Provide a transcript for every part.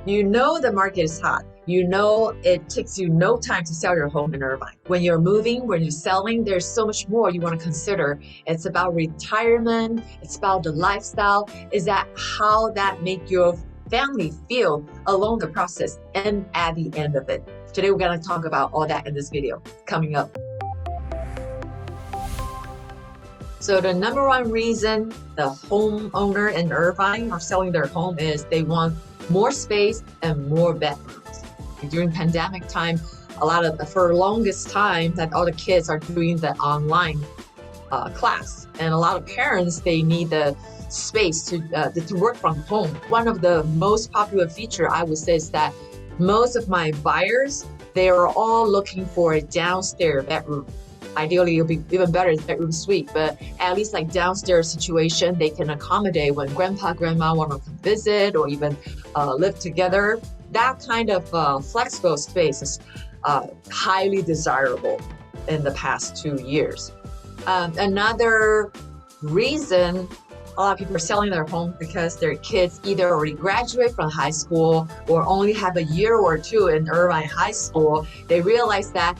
You know the market is hot. You know it takes you no time to sell your home in Irvine. When you're moving, when you're selling, there's so much more you want to consider. It's about retirement. It's about the lifestyle. Is that how that make your family feel along the process and at the end of it? Today, we're going to talk about all that in this video coming up. So the number one reason the homeowner in Irvine are selling their home is they want more space and more bedrooms. During pandemic time, for the longest time that all the kids are doing the online class, and a lot of parents, they need the space to work from home. One of the most popular feature I would say is that most of my buyers, they are all looking for a downstairs bedroom. Ideally, it'll be even better as bedroom suite, but at least like downstairs situation, they can accommodate when grandpa, grandma want to come visit or even live together. That kind of flexible space is highly desirable in the past 2 years. Another reason a lot of people are selling their home because their kids either already graduate from high school or only have a year or two in Irvine High School. They realize that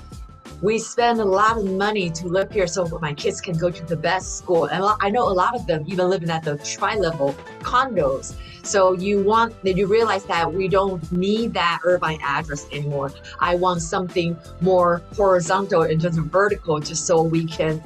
we spend a lot of money to live here so my kids can go to the best school. And I know a lot of them even living at the tri-level condos. So you realize that we don't need that Irvine address anymore. I want something more horizontal in terms of vertical, just so we can,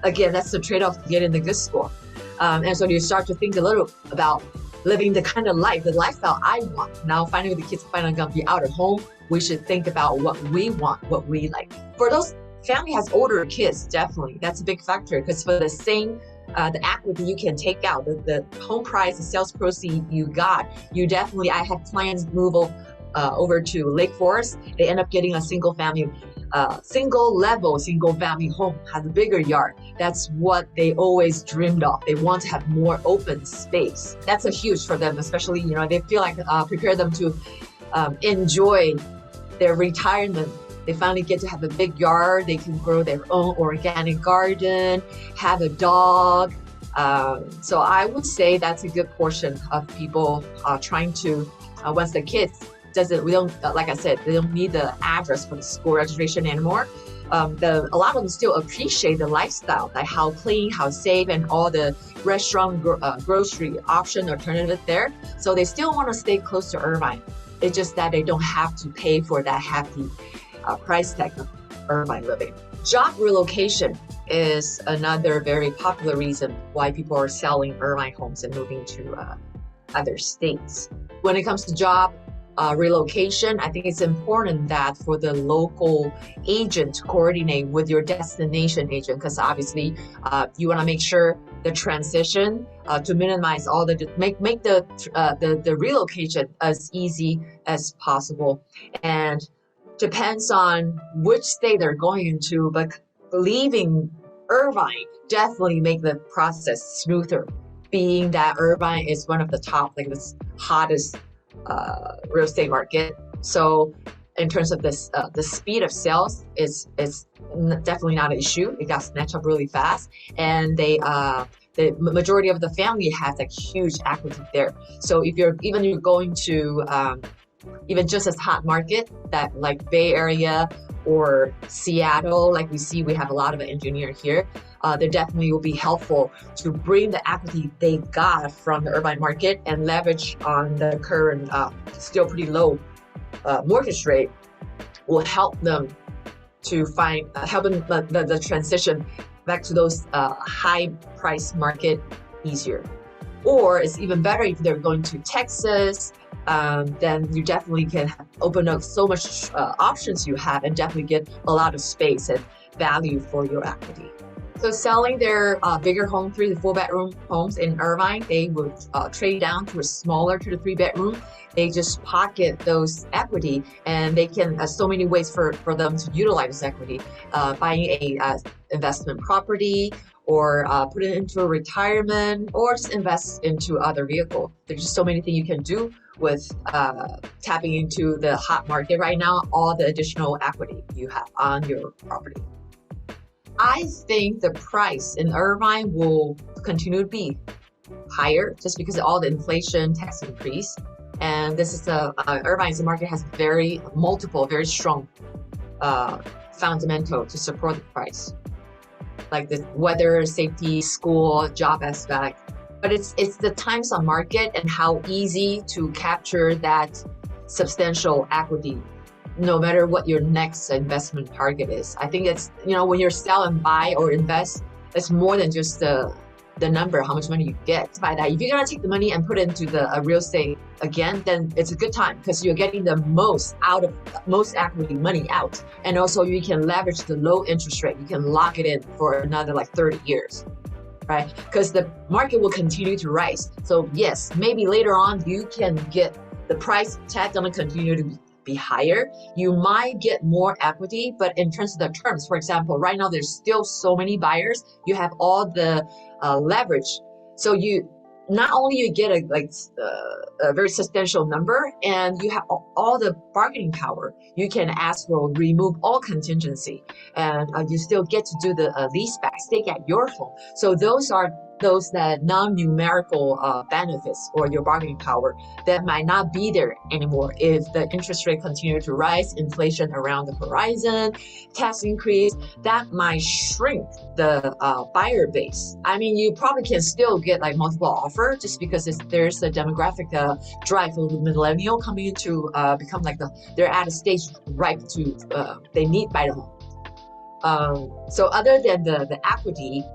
again, that's the trade-off to get in the good school. And so you start to think a little about living the kind of life, the lifestyle I want. Now, finally, the kids are finally gonna be out at home. We should think about what we want, what we like. For those family has older kids, definitely, that's a big factor because for the same, the equity you can take out, the home price, the sales proceed you got, I had clients move over to Lake Forest. They end up getting a single family home, has a bigger yard. That's what they always dreamed of. They want to have more open space. That's a huge for them, especially, they feel like prepare them to enjoy their retirement. They finally get to have a big yard. They can grow their own organic garden, have a dog. So I would say that's a good portion of people trying to, once the kids like I said, they don't need the address for the school registration anymore. A lot of them still appreciate the lifestyle, like how clean, how safe, and all the restaurant, grocery option alternative there. So they still want to stay close to Irvine. It's just that they don't have to pay for that hefty price tag of Irvine living. Job relocation is another very popular reason why people are selling Irvine homes and moving to other states. When it comes to job relocation, I think it's important that for the local agent to coordinate with your destination agent, because obviously you want to make sure the transition to minimize all make the relocation as easy as possible. And depends on which state they're going into, but leaving Irvine definitely make the process smoother, being that Irvine is one of the top, like the hottest real estate market. So in terms of this, the speed of sales is definitely not an issue. It got snatched up really fast, and the majority of the family has like huge equity there. So if you're going to even just as hot market that like Bay Area or Seattle, like we have a lot of engineers here, they definitely will be helpful to bring the equity they got from the Irvine market and leverage on the current still pretty low mortgage rate will help them to help them the transition back to those high price market easier. Or it's even better if they're going to Texas, then you definitely can open up so much options you have and definitely get a lot of space and value for your equity. So selling their bigger home, 3 to 4 bedroom homes in Irvine, they would trade down to a smaller 2 to 3 bedroom. They just pocket those equity, and they can, so many ways for them to utilize this equity, buying a investment property, or put it into a retirement, or just invest into other vehicle. There's just so many things you can do with tapping into the hot market right now, all the additional equity you have on your property. I think the price in Irvine will continue to be higher just because of all the inflation, tax increase. And this is Irvine's market has very strong fundamental to support the price, like the weather, safety, school, job aspect. But it's the times on market and how easy to capture that substantial equity, no matter what your next investment target is. I think it's, when you're sell and buy or invest, it's more than just the number, how much money you get. By that, if you're gonna take the money and put it into the real estate again, then it's a good time because you're getting the most equity money out. And also you can leverage the low interest rate. You can lock it in for another like 30 years, right? Because the market will continue to rise. So yes, maybe later on you can get the price tag gonna continue to be higher. You might get more equity, but in terms of the terms, for example, right now there's still so many buyers. You have all the leverage, so you not only you get a very substantial number, and you have all the bargaining power. You can ask for remove all contingency, and you still get to do the lease back, stake at your home. So those are that non-numerical benefits or your bargaining power that might not be there anymore if the interest rate continue to rise, inflation around the horizon, tax increase, that might shrink the buyer base. I mean, you probably can still get like multiple offer just because there's a demographic drive for the millennial coming into become like they're at a stage ripe to they need buy the home. So other than the equity,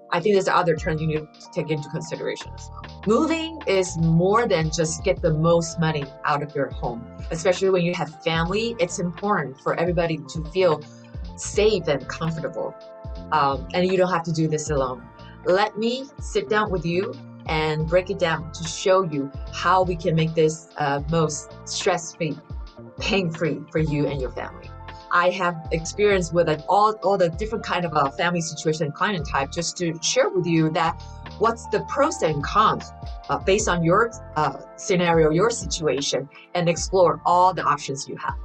I think there's other terms you need to take into consideration as well. Moving is more than just get the most money out of your home. Especially when you have family, it's important for everybody to feel safe and comfortable. And you don't have to do this alone. Let me sit down with you and break it down to show you how we can make this most stress-free, pain-free for you and your family. I have experience with all the different kind of family situation, client type, just to share with you that what's the pros and cons based on your scenario, your situation, and explore all the options you have.